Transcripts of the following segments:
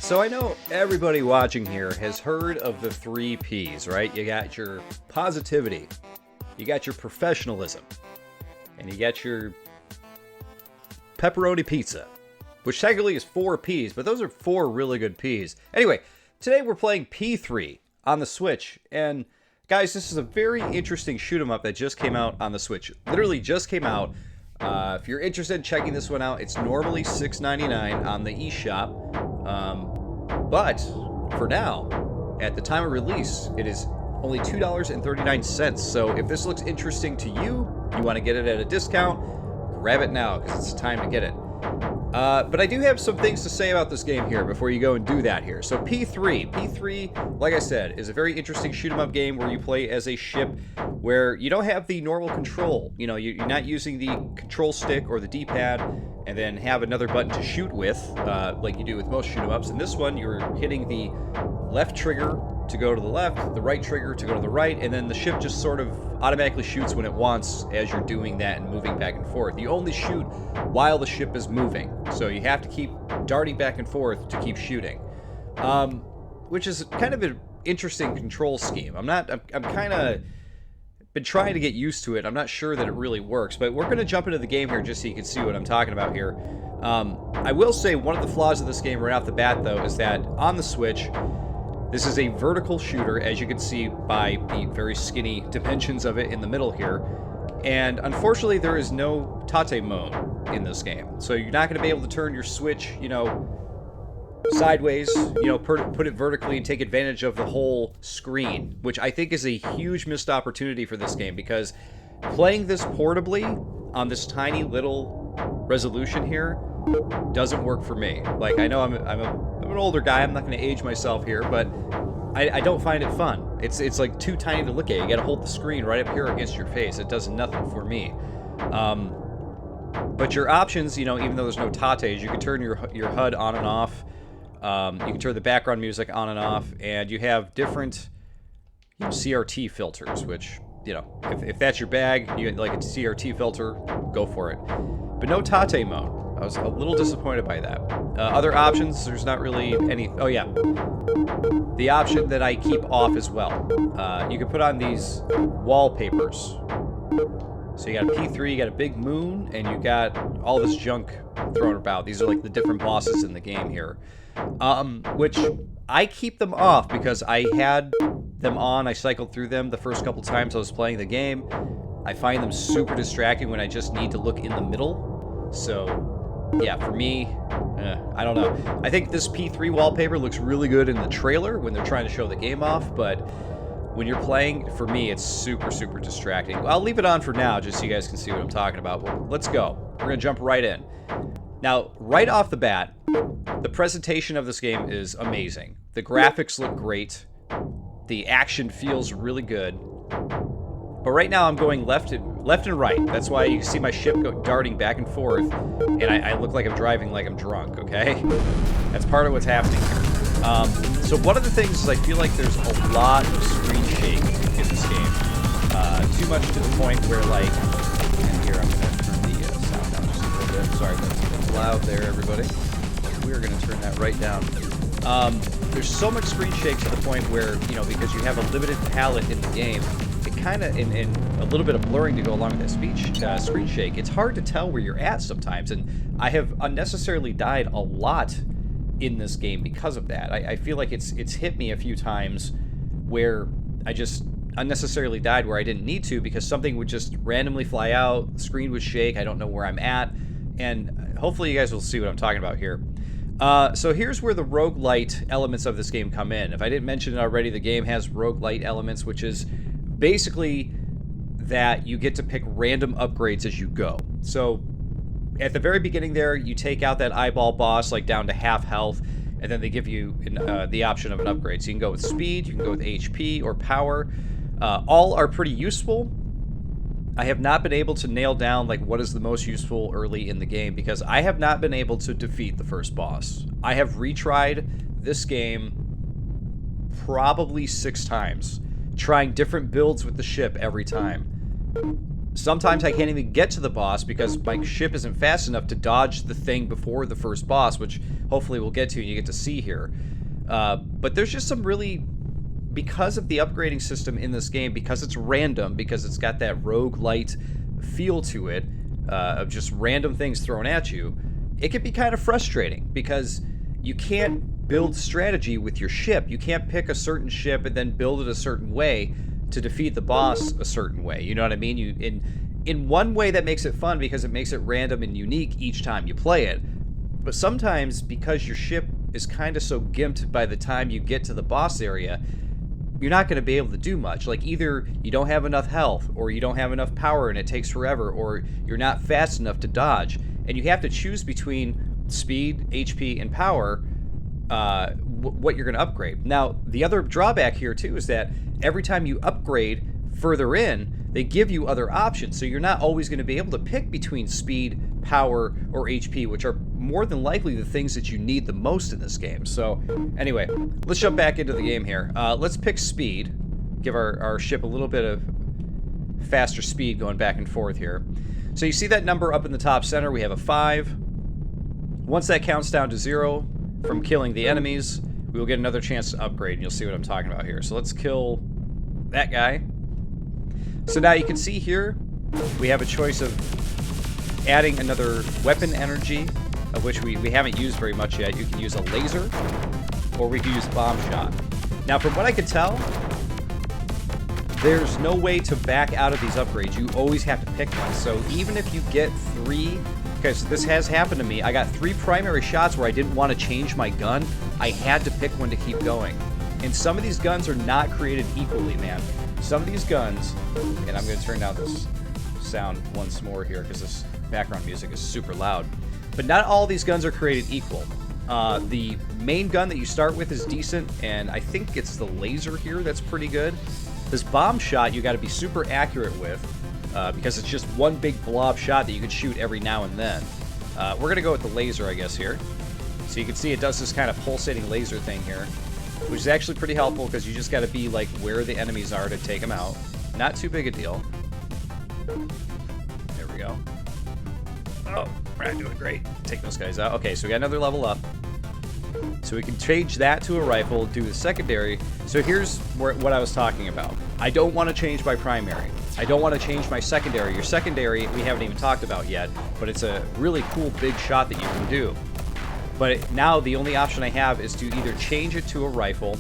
So I know everybody watching here has heard of the 3 Ps, right? You got your positivity, you got your professionalism, and you got your pepperoni pizza, which technically is 4 Ps, but those are 4 really good Ps. Anyway, today we're playing P.3 on the Switch, and guys, this is a very interesting shoot 'em up that just came out on the Switch. Literally just came out. If you're interested in checking this one out, it's normally $6.99 on the eShop. But for now, at the time of release, it is only $2.39. So if this looks interesting to you, you want to get it at a discount, grab it now because it's time to get it. But I do have some things to say about this game here before you go and do that here. So P.3, like I said, is a very interesting shoot-'em-up game where you play as a ship where you don't have the normal control. You know, you're not using the control stick or the D-pad and then have another button to shoot with, like you do with most shoot-'em-ups. In this one, you're hitting the left trigger to go to the left, the right trigger to go to the right, and then the ship just sort of automatically shoots when it wants as you're doing that and moving back and forth. You only shoot while the ship is moving, so you have to keep darting back and forth to keep shooting, which is kind of an interesting control scheme. I'm kind of been trying to get used to it. I'm not sure that it really works, but we're going to jump into the game here just so you can see what I'm talking about here. I will say one of the flaws of this game right off the bat, though, is that on the Switch, this is a vertical shooter, as you can see by the very skinny dimensions of it in the middle here. And unfortunately, there is no tate mode in this game. So you're not going to be able to turn your Switch, sideways, put it vertically and take advantage of the whole screen, which I think is a huge missed opportunity for this game, because playing this portably on this tiny little resolution here doesn't work for me. Like, I know I'm an older guy, I'm not going to age myself here, but I don't find it fun. It's like too tiny to look at. You got to hold the screen right up here against your face. It does nothing for me. But your options, even though there's no tates, you can turn your HUD on and off. You can turn the background music on and off, and you have different CRT filters, which, if that's your bag, you like a CRT filter, go for it. But no tate mode. I was a little disappointed by that. Other options, there's not really any. Oh yeah, the option that I keep off as well. You can put on these wallpapers. So you got a P.3, you got a big moon, and you got all this junk thrown about. These are like the different bosses in the game here. Which I keep them off because I had them on. I cycled through them the first couple times I was playing the game. I find them super distracting when I just need to look in the middle. So yeah, for me, I don't know. I think this P.3 wallpaper looks really good in the trailer when they're trying to show the game off, but when you're playing, for me, it's super, super distracting. I'll leave it on for now just so you guys can see what I'm talking about. Well, let's go. We're going to jump right in. Now, right off the bat, the presentation of this game is amazing. The graphics look great. The action feels really good. But right now I'm going left and right. That's why you see my ship darting back and forth, and I look like I'm driving like I'm drunk, okay? That's part of what's happening here. So one of the things is I feel like there's a lot of screen shake in this game. Too much to the point where, like, and here I'm going to turn the sound down just a little bit. Sorry, that's loud there, everybody. We're going to turn that right down. There's so much screen shake to the point where, because you have a limited palette in the game, it kind of, and a little bit of blurring to go along with that screen shake, it's hard to tell where you're at sometimes, and I have unnecessarily died a lot in this game because of that. I feel like it's hit me a few times where I just unnecessarily died where I didn't need to because something would just randomly fly out, the screen would shake, I don't know where I'm at, and hopefully you guys will see what I'm talking about here. So here's where the roguelite elements of this game come in. If I didn't mention it already, the game has roguelite elements, which is basically that you get to pick random upgrades as you go. So at the very beginning there, you take out that eyeball boss like down to half health, and then they give you the option of an upgrade. So you can go with speed, you can go with HP or power. All are pretty useful. I have not been able to nail down like what is the most useful early in the game because I have not been able to defeat the first boss. I have retried this game probably 6 times, trying different builds with the ship every time. Sometimes I can't even get to the boss because my ship isn't fast enough to dodge the thing before the first boss, which hopefully we'll get to and you get to see here. But there's just some really... Because of the upgrading system in this game, because it's random, because it's got that roguelite feel to it, of just random things thrown at you, it can be kind of frustrating because you can't build strategy with your ship. You can't pick a certain ship and then build it a certain way to defeat the boss a certain way. You know what I mean? In one way that makes it fun because it makes it random and unique each time you play it. But sometimes because your ship is kind of so gimped by the time you get to the boss area, you're not going to be able to do much. Like either you don't have enough health, or you don't have enough power and it takes forever, or you're not fast enough to dodge. And you have to choose between speed, HP, and power, what you're going to upgrade. Now, the other drawback here too is that every time you upgrade further in, they give you other options. So you're not always going to be able to pick between speed, power, or HP, which are more than likely the things that you need the most in this game. So anyway, let's jump back into the game here. Let's pick speed. Give our ship a little bit of faster speed going back and forth here. So you see that number up in the top center, we have a 5. Once that counts down to 0 from killing the enemies, we will get another chance to upgrade, and you'll see what I'm talking about here. So let's kill that guy. So now you can see here, we have a choice of adding another weapon energy, of which we haven't used very much yet. You can use a laser, or we can use bomb shot. Now, from what I can tell, there's no way to back out of these upgrades. You always have to pick one. So even if you get 3, because this has happened to me, I got 3 primary shots where I didn't want to change my gun. I had to pick one to keep going. And some of these guns are not created equally, man. Some of these guns, and I'm going to turn down this sound once more here because this background music is super loud. But not all these guns are created equal. The main gun that you start with is decent, and I think it's the laser here that's pretty good. This bomb shot you got to be super accurate with because it's just one big blob shot that you can shoot every now and then. We're going to go with the laser, I guess, here. So you can see it does this kind of pulsating laser thing here, which is actually pretty helpful because you just got to be like where the enemies are to take them out. Not too big a deal. There we go. Oh, we're not doing great. Take those guys out. Okay, so we got another level up. So we can change that to a rifle, do the secondary. So here's what I was talking about. I don't want to change my primary. I don't want to change my secondary. Your secondary, we haven't even talked about yet, but it's a really cool big shot that you can do. But now the only option I have is to either change it to a rifle,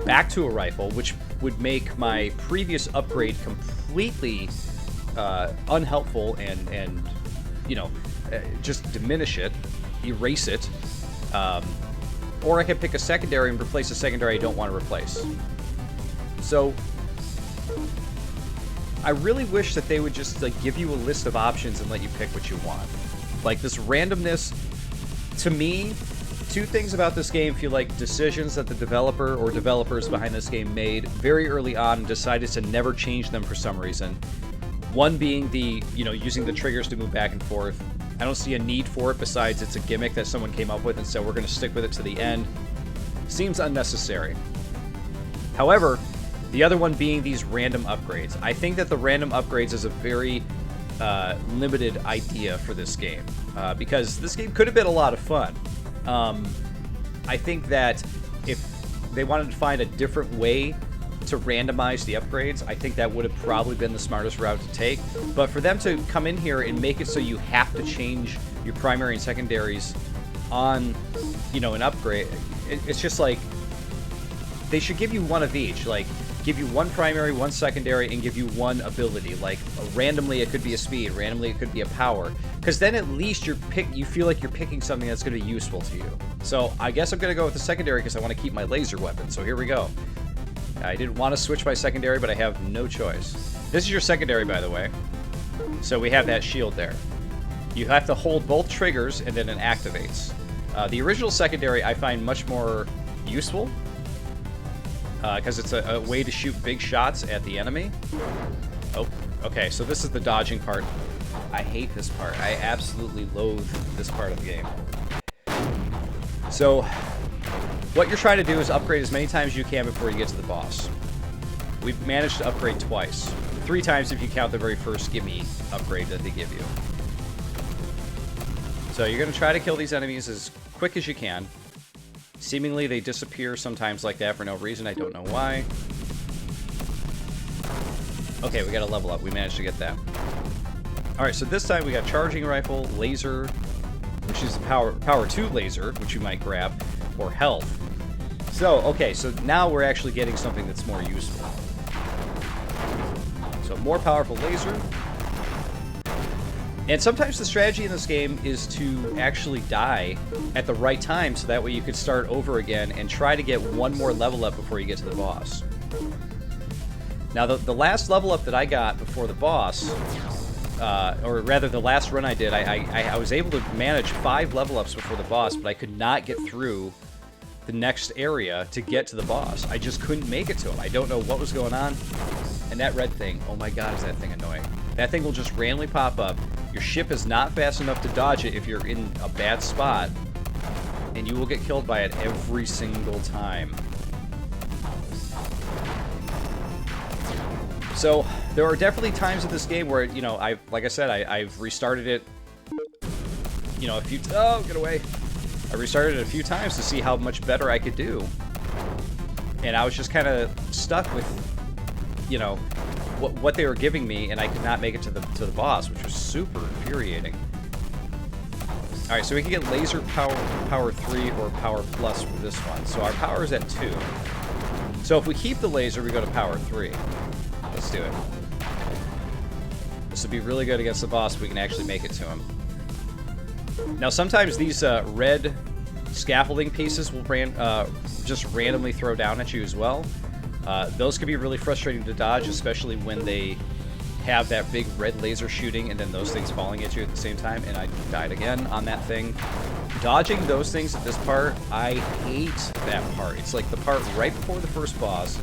back to a rifle, which would make my previous upgrade completely unhelpful and you know, just diminish it, erase it. Or I can pick a secondary and replace a secondary I don't want to replace. So I really wish that they would just like give you a list of options and let you pick what you want. Like this randomness, to me, 2 things about this game feel like decisions that the developer or developers behind this game made very early on and decided to never change them for some reason. One being the, you know, using the triggers to move back and forth. I don't see a need for it besides it's a gimmick that someone came up with and said we're going to stick with it to the end. Seems unnecessary. However, the other one being these random upgrades. I think that the random upgrades is a very limited idea for this game because this game could have been a lot of fun. I think that if they wanted to find a different way to randomize the upgrades, I think that would have probably been the smartest route to take. But for them to come in here and make it so you have to change your primary and secondaries on, you know, an upgrade, it's just like they should give you one of each. Like, give you one primary, one secondary, and give you one ability. Like, randomly it could be a speed, randomly it could be a power. Because then at least you feel like you're picking something that's going to be useful to you. So I guess I'm going to go with the secondary because I want to keep my laser weapon. So here we go. I didn't want to switch my secondary, but I have no choice. This is your secondary, by the way. So we have that shield there. You have to hold both triggers, and then it activates. The original secondary I find much more useful, because it's a way to shoot big shots at the enemy. Oh, okay, so this is the dodging part. I hate this part. I absolutely loathe this part of the game. So what you're trying to do is upgrade as many times as you can before you get to the boss. We've managed to upgrade twice. 3 times if you count the very first gimme upgrade that they give you. So you're going to try to kill these enemies as quick as you can. Seemingly they disappear sometimes like that for no reason. I don't know why. Okay, we got a level up. We managed to get that. Alright, so this time we got charging rifle, laser, which is power 2 laser, which you might grab, or health. So, okay, so now we're actually getting something that's more useful. So, more powerful laser. And sometimes the strategy in this game is to actually die at the right time, so that way you could start over again and try to get one more level up before you get to the boss. Now, the last level up that I got before the boss, or rather the last run I did, I was able to manage 5 level ups before the boss, but I could not get through the next area to get to the boss. I just couldn't make it to him. I don't know what was going on. And that red thing, oh my god, is that thing annoying. That thing will just randomly pop up. Your ship is not fast enough to dodge it if you're in a bad spot, and you will get killed by it every single time. So, there are definitely times in this game where, you know, like I said, I've restarted it, you know, a few... Oh, get away! I restarted it a few times to see how much better I could do. And I was just kind of stuck with, you know, what they were giving me, and I could not make it to the boss, which was super infuriating. Alright, so we can get laser power 3 or power plus for this one. So our power is at 2. So if we keep the laser, we go to power 3. Let's do it. This would be really good against the boss if we can actually make it to him. Now, sometimes these red scaffolding pieces will just randomly throw down at you as well. Those can be really frustrating to dodge, especially when they have that big red laser shooting and then those things falling at you at the same time. And I died again on that thing. Dodging those things at this part, I hate that part. It's like the part right before the first boss.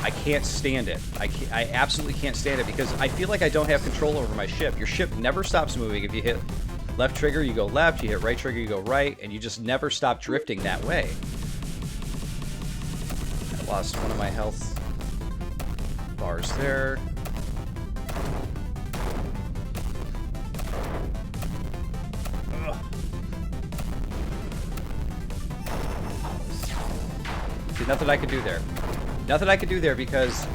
I can't stand it. I absolutely can't stand it because I feel like I don't have control over my ship. Your ship never stops moving. If you hit left trigger, you go left. You hit right trigger, you go right. And you just never stop drifting that way. I lost one of my health bars there. Ugh. See, nothing I could do there. Nothing I could do there because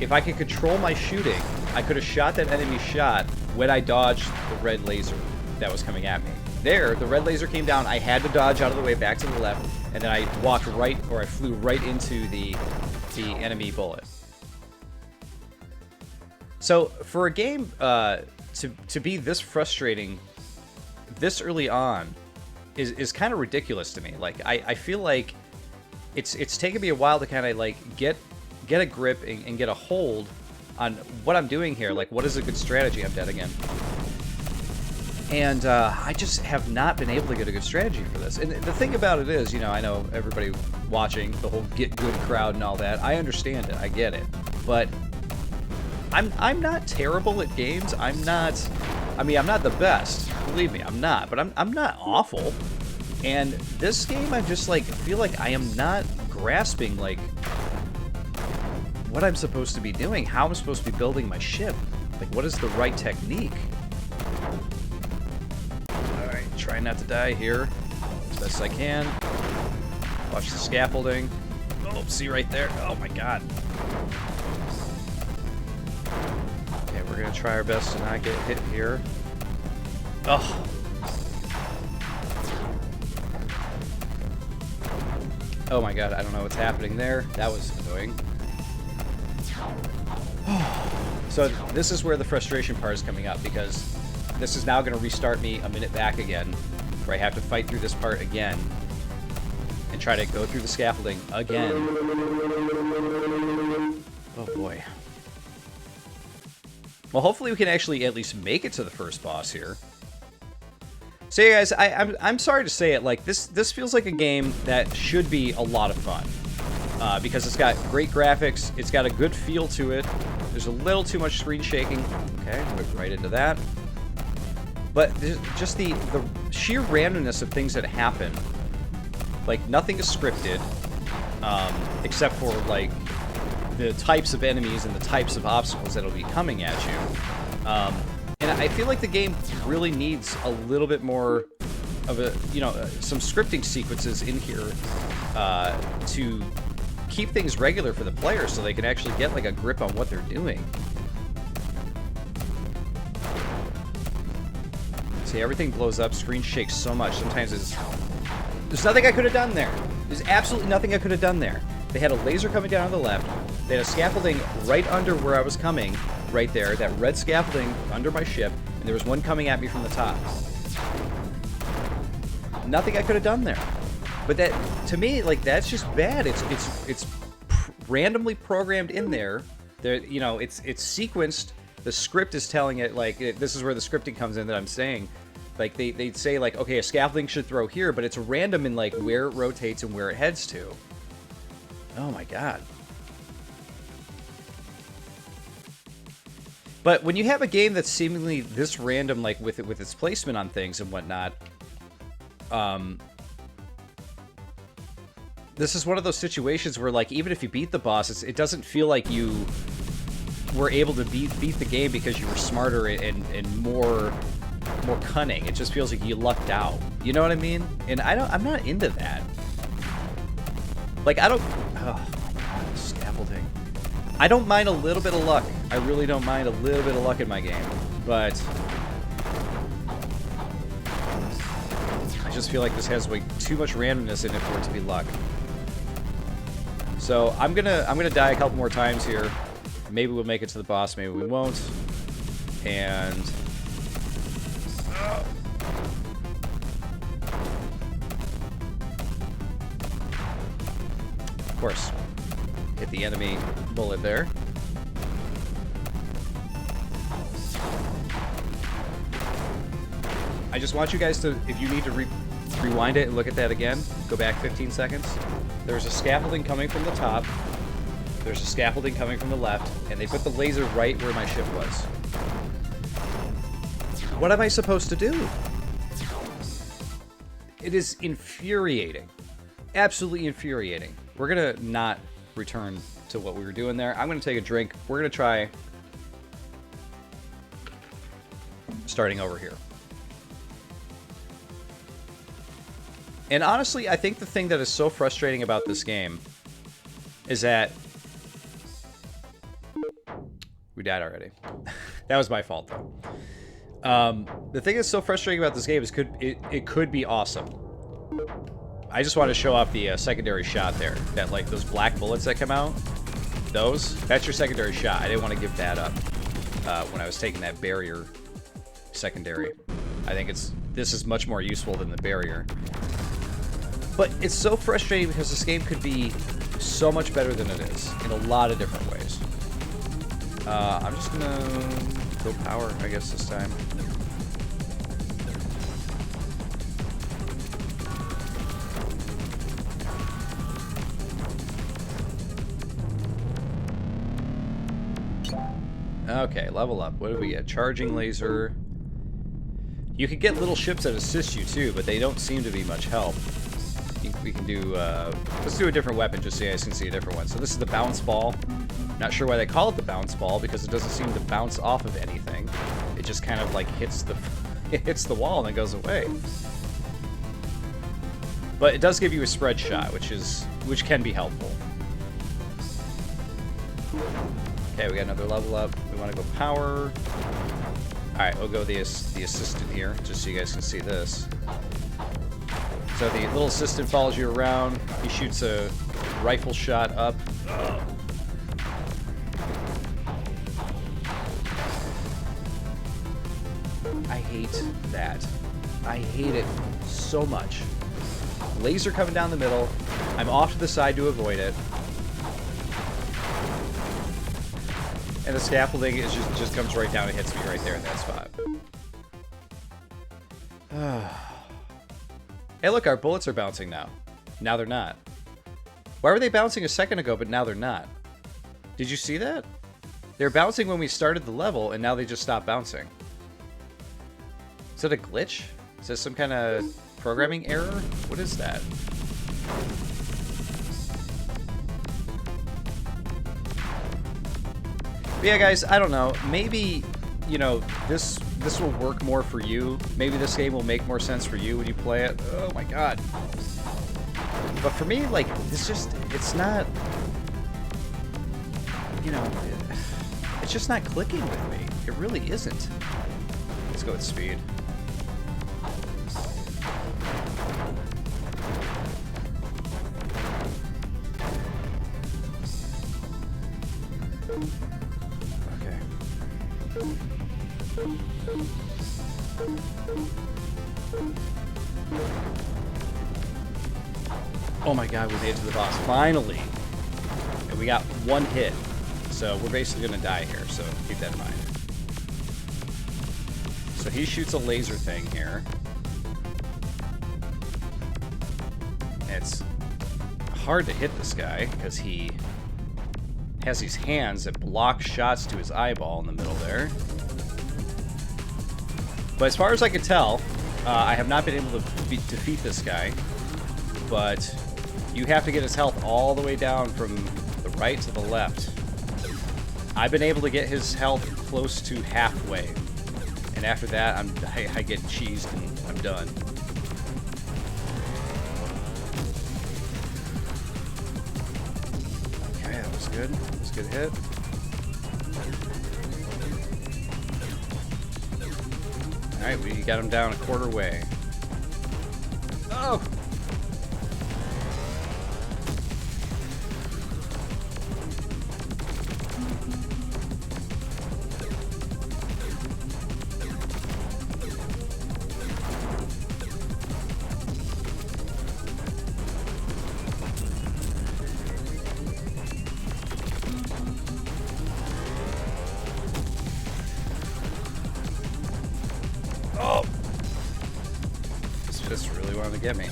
if I could control my shooting, I could have shot that enemy shot when I dodged the red laser that was coming at me. There, the red laser came down, I had to dodge out of the way back to the left, and then I walked right, or I flew right into the enemy bullet. So, for a game to be this frustrating this early on is kind of ridiculous to me. Like, I feel like it's taken me a while to kind of like get a grip and get a hold on what I'm doing here. Like, what is a good strategy? I'm dead again. And I just have not been able to get a good strategy for this. And the thing about it is, you know, I know everybody watching, the whole get good crowd and all that, I understand it, I get it. But I'm not terrible at games. I'm not the best. Believe me, I'm not. But I'm not awful. And this game, I just like feel like I am not grasping like what I'm supposed to be doing, how I'm supposed to be building my ship. Like, what is the right technique? Alright, try not to die here as best I can. Watch the scaffolding. Oh, see right there? Oh my god. Okay, we're gonna try our best to not get hit here. Oh. Oh my god, I don't know what's happening there. That was annoying. So this is where the frustration part is coming up, because this is now going to restart me a minute back again, where I have to fight through this part again and try to go through the scaffolding again. Oh boy. Well, hopefully we can actually at least make it to the first boss here. So yeah, guys, I'm sorry to say it, like, this feels like a game that should be a lot of fun. Because it's got great graphics, it's got a good feel to it, there's a little too much screen shaking. Okay, went right into that. But just the sheer randomness of things that happen. Like, nothing is scripted, except for, like, the types of enemies and the types of obstacles that'll be coming at you. And I feel like the game really needs a little bit more of a, some scripting sequences in here to keep things regular for the player so they can actually get like a grip on what they're doing. See, everything blows up, screen shakes so much. Sometimes there's nothing I could have done there. There's absolutely nothing I could have done there. They had a laser coming down on the left. They had a scaffolding right under where I was coming, right there. That red scaffolding under my ship, and there was one coming at me from the top. Nothing I could have done there. But that, to me, like, that's just bad. It's randomly programmed in there. There, it's sequenced. The script is telling it, like, this is where the scripting comes in that I'm saying. Like, they'd say, like, okay, a scaffolding should throw here, but it's random in, like, where it rotates and where it heads to. Oh, my God. But when you have a game that's seemingly this random, like, with its placement on things and whatnot, this is one of those situations where, like, even if you beat the boss, it doesn't feel like you were able to beat the game because you were smarter and more cunning. It just feels like you lucked out. You know what I mean? And I'm not into that. Like, oh my God, scaffolding. I don't mind a little bit of luck. I really don't mind a little bit of luck in my game. But I just feel like this has way too much randomness in it for it to be luck. So I'm gonna die a couple more times here. Maybe we'll make it to the boss, maybe we won't. And of course, hit the enemy bullet there. I just want you guys to, if you need to rewind it and look at that again, go back 15 seconds. There's a scaffolding coming from the top. There's a scaffolding coming from the left, and they put the laser right where my ship was. What am I supposed to do? It is infuriating. Absolutely infuriating. We're gonna not return to what we were doing there. I'm gonna take a drink. We're gonna try starting over here. And honestly, I think the thing that is so frustrating about this game is that we died already. That was my fault, though. The thing that's so frustrating about this game is it could be awesome. I just want to show off the secondary shot there. That, like, those black bullets that come out, that's your secondary shot. I didn't want to give that up when I was taking that barrier secondary. I think this is much more useful than the barrier. But it's so frustrating because this game could be so much better than it is in a lot of different ways. I'm just gonna go power, I guess, this time. Okay, level up. What do we get? Charging laser. You could get little ships that assist you too, but they don't seem to be much help. We can do, let's do a different weapon just so you guys can see a different one. So this is the bounce ball. Not sure why they call it the bounce ball, because it doesn't seem to bounce off of anything. It just kind of like hits the wall and then goes away. But it does give you a spread shot, which can be helpful. Okay, we got another level up. We want to go power. Alright, we'll go the assistant here, just so you guys can see this. So the little assistant follows you around. He shoots a rifle shot up. I hate that. I hate it so much. Laser coming down the middle. I'm off to the side to avoid it. And the scaffolding is just comes right down and hits me right there in that spot. Hey, look, our bullets are bouncing now. Now they're not. Why were they bouncing a second ago, but now they're not? Did you see that? They were bouncing when we started the level, and now they just stopped bouncing. Is that a glitch? Is this some kind of programming error? What is that? But yeah, guys, I don't know. Maybe, you know, this will work more for you. Maybe this game will make more sense for you when you play it. Oh my god. But for me, like, it's not, you know, it's just not clicking with me. It really isn't. Let's go with speed. Okay. Oh my god, we made it to the boss. Finally! And we got one hit. So we're basically going to die here, so keep that in mind. So he shoots a laser thing here. It's hard to hit this guy because he has these hands that block shots to his eyeball in the middle there. But as far as I can tell, I have not been able to defeat this guy. But you have to get his health all the way down from the right to the left. I've been able to get his health close to halfway. And after that, I get cheesed and I'm done. Okay, that was good. That was a good hit. Alright, we got him down a quarter way. Oh! Oh! This just really wanted to get me.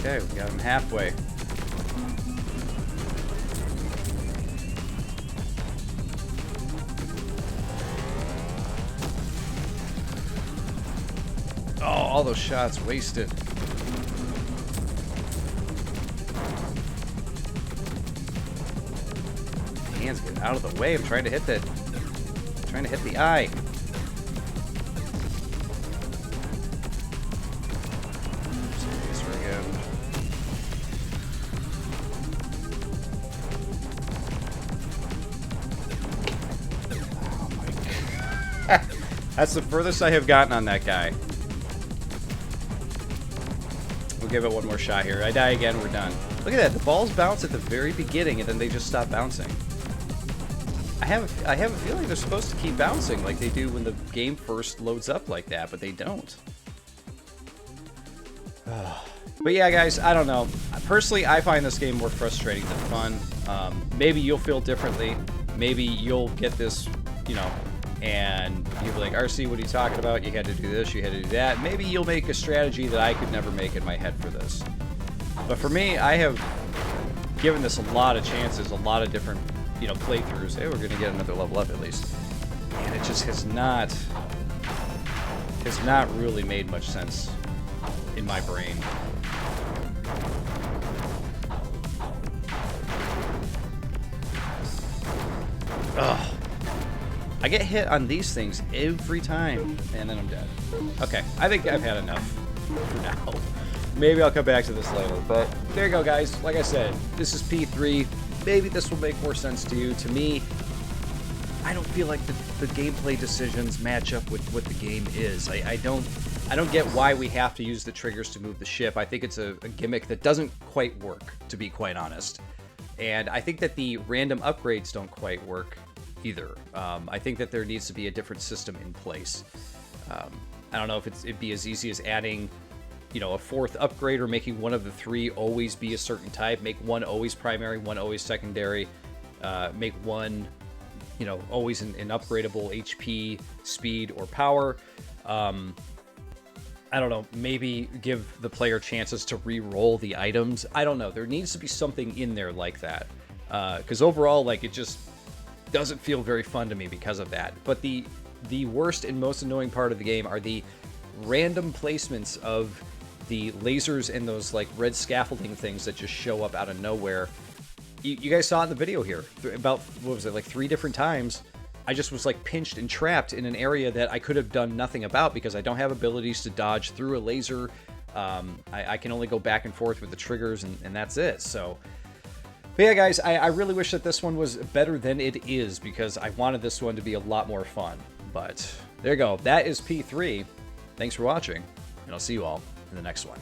Okay, we got him halfway. Oh, all those shots wasted. Hands, get out of the way. I'm trying to hit that. Trying to hit the eye. Oh my god. That's the furthest I have gotten on that guy. We'll give it one more shot here. I die again, we're done. Look at that. The balls bounce at the very beginning and then they just stop bouncing. I have a feeling they're supposed to keep bouncing like they do when the game first loads up like that, but they don't. But yeah, guys, I don't know. Personally, I find this game more frustrating than fun. Maybe you'll feel differently. Maybe you'll get this, you know, and you'll be like, RC, what are you talking about? You had to do this, you had to do that. Maybe you'll make a strategy that I could never make in my head for this. But for me, I have given this a lot of chances, a lot of different, you know, playthroughs. Hey, we're going to get another level up at least. And it just has not really made much sense in my brain. Ugh. I get hit on these things every time, and then I'm dead. Okay, I think I've had enough for now. Maybe I'll come back to this later, but there you go, guys. Like I said, this is P3. Maybe this will make more sense to you. To me, I don't feel like the gameplay decisions match up with what the game is. I don't get why we have to use the triggers to move the ship. I think it's a gimmick that doesn't quite work, to be quite honest. And I think that the random upgrades don't quite work either. I think that there needs to be a different system in place. I don't know if it'd be as easy as adding, you know, a fourth upgrade or making one of the three always be a certain type. Make one always primary, one always secondary. Make one, you know, always an upgradable HP, speed, or power. I don't know, maybe give the player chances to re-roll the items. I don't know. There needs to be something in there like that. Because overall, like, it just doesn't feel very fun to me because of that. But the worst and most annoying part of the game are the random placements of the lasers and those like red scaffolding things that just show up out of nowhere. You guys saw it in the video here. About, what was it, like 3 different times, I just was like pinched and trapped in an area that I could have done nothing about because I don't have abilities to dodge through a laser. I can only go back and forth with the triggers, and that's it. So, but yeah, guys, I really wish that this one was better than it is because I wanted this one to be a lot more fun. But there you go. That is P3. Thanks for watching, and I'll see you all in the next one.